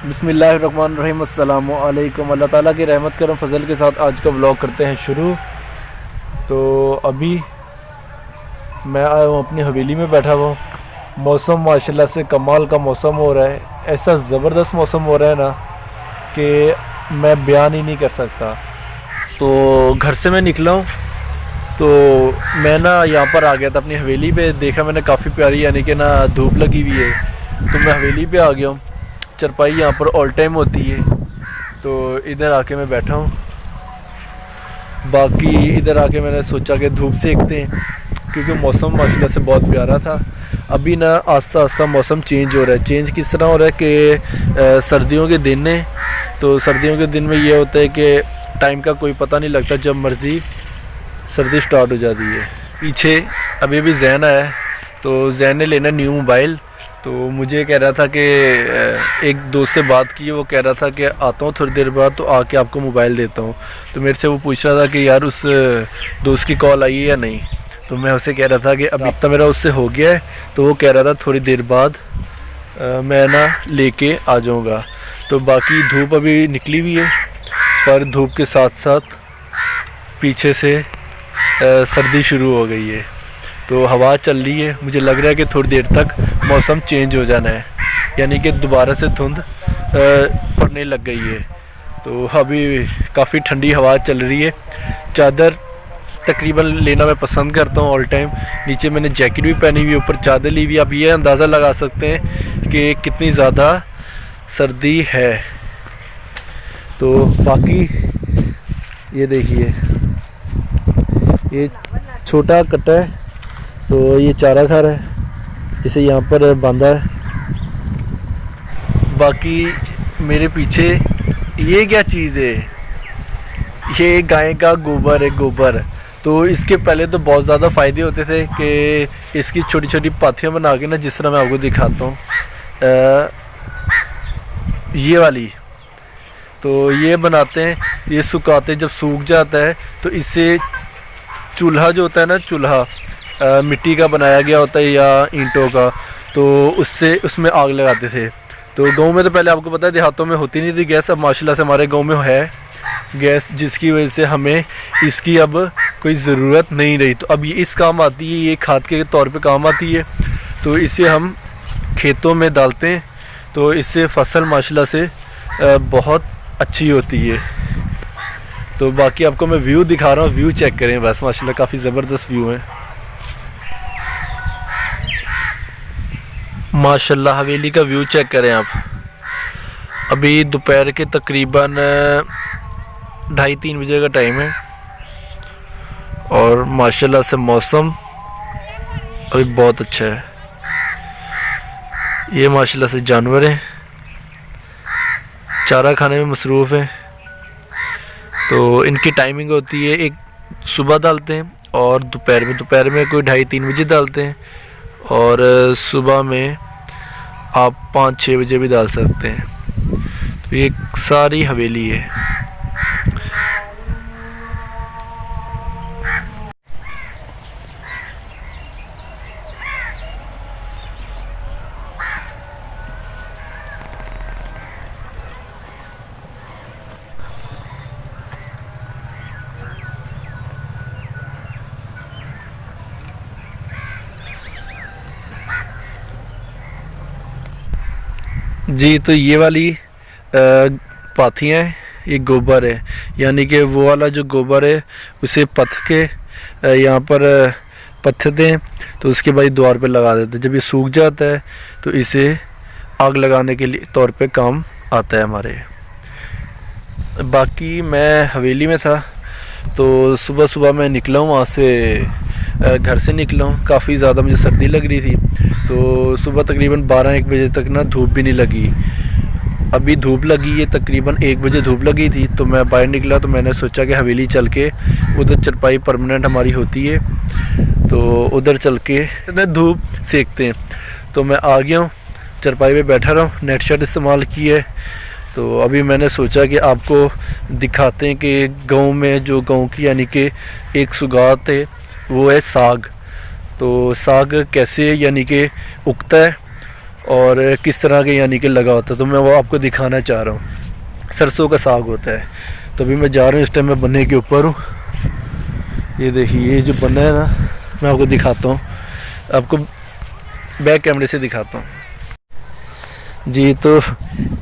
बिस्मिल्लाहिर्रहमानिर्रहीम अस्सलामु अलैकुम। अल्लाह ताला की रहमत करम फजल के साथ आज का व्लॉग करते हैं शुरू। तो अभी मैं आया हूँ अपनी हवेली में बैठा हुआ हूँ। मौसम माशाल्लाह से कमाल का मौसम हो रहा है। ऐसा ज़बरदस्त मौसम हो रहा है ना कि मैं बयान ही नहीं कर सकता। तो घर से मैं निकला हूँ तो मैं ना यहाँ पर आ गया था अपनी हवेली पे। देखा मैंने काफ़ी प्यारी यानी कि ना धूप लगी हुई है, तो मैं हवेली पे आ गया हूँ। चरपाई यहाँ पर ऑल टाइम होती है, तो इधर आके मैं बैठा हूँ। बाकी इधर आके मैंने सोचा कि धूप सेकते हैं क्योंकि मौसम माशाल्लाह से बहुत प्यारा था। अभी ना आस्ता आस्ता मौसम चेंज हो रहा है। चेंज किस तरह हो रहा है कि सर्दियों के दिन है, तो सर्दियों के दिन में ये होता है कि टाइम का कोई पता नहीं लगता, जब मर्ज़ी सर्दी स्टार्ट हो जाती है। पीछे अभी भी जैन आया है, तो जैन ने लेना न्यू मोबाइल। तो मुझे कह रहा था कि एक दोस्त से बात की, वो कह रहा था कि आता हूँ थोड़ी देर बाद तो आके आपको मोबाइल देता हूँ। तो मेरे से वो पूछ रहा था कि यार उस दोस्त की कॉल आई है या नहीं। तो मैं उसे कह रहा था कि अभी तो मेरा उससे हो गया है। तो वो कह रहा था थोड़ी देर बाद मैं ना लेके आ जाऊँगा। तो बाकी धूप अभी निकली हुई है, पर धूप के साथ साथ पीछे से सर्दी शुरू हो गई है। तो हवा चल रही है, मुझे लग रहा है कि थोड़ी देर तक मौसम चेंज हो जाना है, यानी कि दोबारा से धुंध पड़ने लग गई है। तो अभी काफ़ी ठंडी हवा चल रही है। चादर तकरीबन लेना मैं पसंद करता हूँ ऑल टाइम। नीचे मैंने जैकेट भी पहनी हुई है, ऊपर चादर ली हुई है। आप ये अंदाज़ा लगा सकते हैं कि कितनी ज़्यादा सर्दी है। तो बाकी ये देखिए, ये छोटा कट्टा है, तो ये चारा खा रहा है, इसे यहाँ पर बांधा है। बाकी मेरे पीछे ये क्या चीज़ है, ये गाय का गोबर है, गोबर। तो इसके पहले तो बहुत ज़्यादा फ़ायदे होते थे कि इसकी छोटी छोटी पाथियाँ बना के ना, जिस तरह मैं आपको दिखाता हूँ ये वाली, तो ये बनाते हैं, ये सुखाते हैं। जब सूख जाता है तो इससे चूल्हा जो होता है ना, चूल्हा मिट्टी का बनाया गया होता है या ईंटों का, तो उससे उसमें आग लगाते थे। तो गांव में तो पहले आपको पता है देहातों में होती नहीं थी गैस, अब माशाल्लाह से हमारे गांव में है गैस, जिसकी वजह से हमें इसकी अब कोई ज़रूरत नहीं रही। तो अब ये इस काम आती है, ये खाद के तौर पे काम आती है। तो इसे हम खेतों में डालते हैं, तो इससे फसल माशाल्लाह से बहुत अच्छी होती है। तो बाकी आपको मैं व्यू दिखा रहा हूँ, व्यू चेक करें बस, माशाल्लाह काफ़ी ज़बरदस्त व्यू है माशाल्लाह। हवेली का व्यू चेक करें आप। अभी दोपहर के तकरीबन 2:30-3 बजे का टाइम है और माशाल्लाह से मौसम अभी बहुत अच्छा है। ये माशाल्लाह से जानवर हैं, चारा खाने में मसरूफ़ हैं। तो इनकी टाइमिंग होती है, एक सुबह डालते हैं और दोपहर में कोई 2:30-3 बजे डालते हैं, और सुबह में आप 5-6 बजे भी डाल सकते हैं। तो ये सारी हवेली है। जी, तो ये वाली पाथियाँ हैं, ये गोबर है, यानी कि वो वाला जो गोबर है उसे पथ के यहाँ पर पत्थरते हैं, तो उसके बाद द्वार पे लगा देते हैं। जब ये सूख जाता है तो इसे आग लगाने के लिए तौर पे काम आता है हमारे। बाकी मैं हवेली में था, तो सुबह सुबह मैं निकला हूँ वहाँ से, घर से निकला हूँ। काफ़ी ज़्यादा मुझे सर्दी लग रही थी, तो सुबह तकरीबन 12-1 बजे तक ना धूप भी नहीं लगी। अभी धूप लगी है, तकरीबन 1 बजे धूप लगी थी। तो मैं बाहर निकला, तो मैंने सोचा कि हवेली चल के, उधर चरपाई परमानेंट हमारी होती है, तो उधर चल के धूप सेकते हैं। तो मैं आ गया हूँ, चरपाई पे बैठा रहा हूँ, नेट शर्ट इस्तेमाल की है। तो अभी मैंने सोचा कि आपको दिखाते हैं कि गाँव में जो गाँव की यानी कि एक सुगात है, वो है साग। तो साग कैसे यानी कि उगता है, और किस तरह के यानी कि लगा होता है, तो मैं वो आपको दिखाना चाह रहा हूँ। सरसों का साग होता है। तो अभी मैं जा रहा हूँ, इस टाइम मैं बनने के ऊपर हूँ। ये देखिए ये जो बना है ना, मैं आपको दिखाता हूँ, आपको बैक कैमरे से दिखाता हूँ जी। तो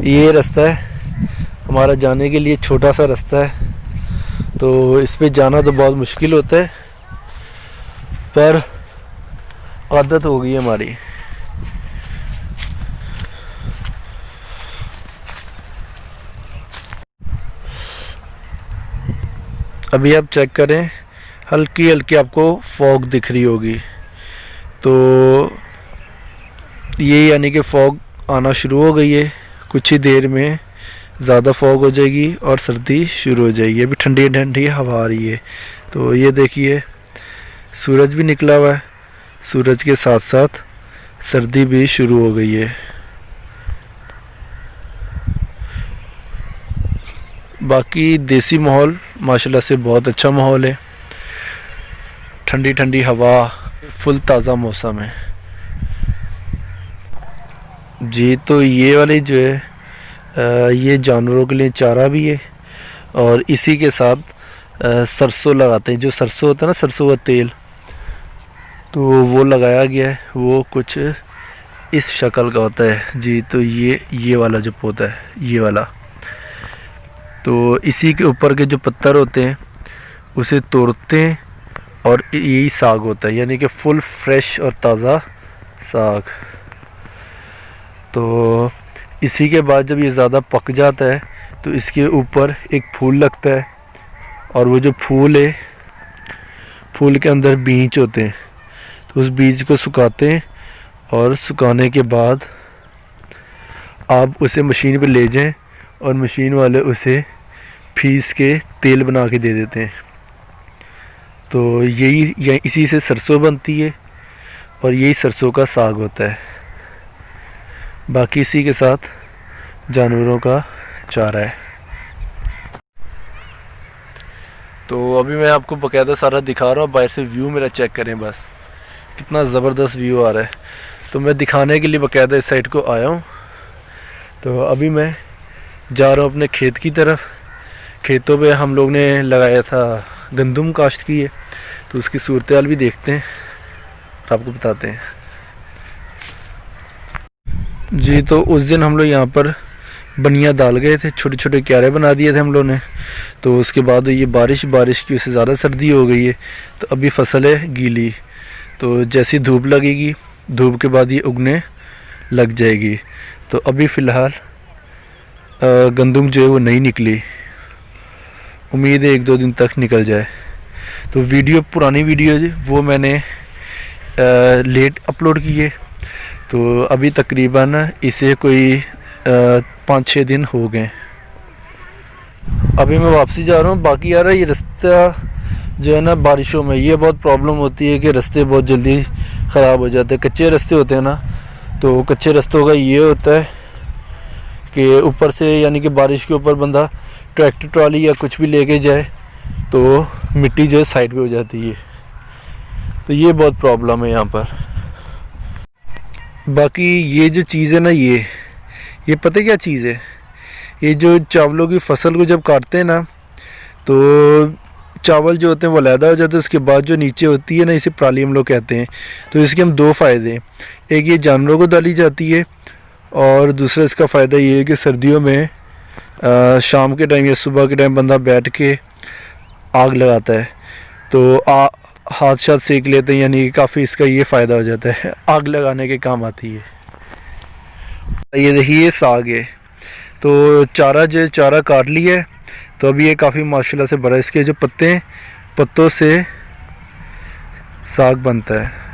ये रास्ता है हमारा जाने के लिए, छोटा सा रास्ता है। तो इस पे जाना तो बहुत मुश्किल होता है, पर आदत हो गई है हमारी। अभी आप चेक करें, हल्की हल्की आपको फॉग दिख रही होगी। तो ये यानी कि फॉग आना शुरू हो गई है। कुछ ही देर में ज़्यादा फॉग हो जाएगी और सर्दी शुरू हो जाएगी। अभी ठंडी ठंडी हवा आ रही है। तो ये देखिए सूरज भी निकला हुआ है, सूरज के साथ साथ सर्दी भी शुरू हो गई है। बाकी देसी माहौल माशाल्लाह से बहुत अच्छा माहौल है, ठंडी ठंडी हवा, फुल ताज़ा मौसम है जी। तो ये वाली जो है ये जानवरों के लिए चारा भी है, और इसी के साथ सरसों लगाते हैं। जो सरसों होता है ना, सरसों का तेल, तो वो लगाया गया है। वो कुछ इस शक्ल का होता है जी। तो ये वाला जो पौधा है, ये वाला, तो इसी के ऊपर के जो पत्थर होते हैं उसे तोड़ते हैं और यही साग होता है, यानी कि फुल फ्रेश और ताज़ा साग। तो इसी के बाद जब ये ज़्यादा पक जाता है तो इसके ऊपर एक फूल लगता है, और वो जो फूल है, फूल के अंदर बीज होते हैं। तो उस बीज को सुखाते हैं, और सुखाने के बाद आप उसे मशीन पे ले जाएं और मशीन वाले उसे पीस के तेल बना के दे देते हैं। तो यही इसी से सरसों बनती है, और यही सरसों का साग होता है। बाकी इसी के साथ जानवरों का चारा है। तो अभी मैं आपको बकायदा सारा दिखा रहा हूँ, बाहर से व्यू मेरा चेक करें बस, कितना ज़बरदस्त व्यू आ रहा है। तो मैं दिखाने के लिए बकायदा इस साइड को आया हूँ। तो अभी मैं जा रहा हूँ अपने खेत की तरफ। खेतों पे हम लोग ने लगाया था, गंदम काश्त की है, तो उसकी सूरत हाल भी देखते हैं और आपको बताते हैं जी। तो उस दिन हम लोग यहाँ पर बनिया डाल गए थे, छोटे छोटे क्यारे बना दिए थे हम लोग ने। तो उसके बाद ये बारिश की वजह से ज़्यादा सर्दी हो गई है, तो अभी फसल है गीली। तो जैसी धूप लगेगी, धूप के बाद ये उगने लग जाएगी। तो अभी फ़िलहाल गंदम जो है वो नहीं निकली, उम्मीद है 1-2 दिन तक निकल जाए। तो वीडियो, पुरानी वीडियो वो मैंने लेट अपलोड की है। तो अभी तकरीबन इसे कोई 5-6 दिन हो गए। अभी मैं वापसी जा रहा हूँ। बाकी यार ये रास्ता जो है ना, बारिशों में ये बहुत प्रॉब्लम होती है कि रास्ते बहुत जल्दी ख़राब हो जाते हैं। कच्चे रास्ते होते हैं ना, तो कच्चे रास्तों का ये होता है कि ऊपर से यानी कि बारिश के ऊपर बंदा ट्रैक्टर ट्रॉली या कुछ भी लेके जाए तो मिट्टी जो है साइड पे हो जाती है। तो ये बहुत प्रॉब्लम है यहाँ पर। बाकी ये जो चीज़ है ना, ये पता क्या चीज़ है, ये जो चावलों की फसल को जब काटते हैं ना, तो चावल जो होते हैं वो अलहदा हो जाते हैं। उसके बाद जो नीचे होती है ना, इसे पराली हम लोग कहते हैं। तो इसके हम 2 फ़ायदे हैं, एक ये जानवरों को डाली जाती है, और दूसरा इसका फ़ायदा ये है कि सर्दियों में शाम के टाइम या सुबह के टाइम बंदा बैठ के आग लगाता है, तो हाथ शाथ सेक लेते हैं, यानी काफ़ी इसका ये फ़ायदा हो जाता है, आग लगाने के काम आती है। ये देखिए ये साग है। तो चारा काट लिया है, तो अभी ये काफ़ी माशाल्लाह से बड़ा, इसके जो पत्ते हैं, पत्तों से साग बनता है।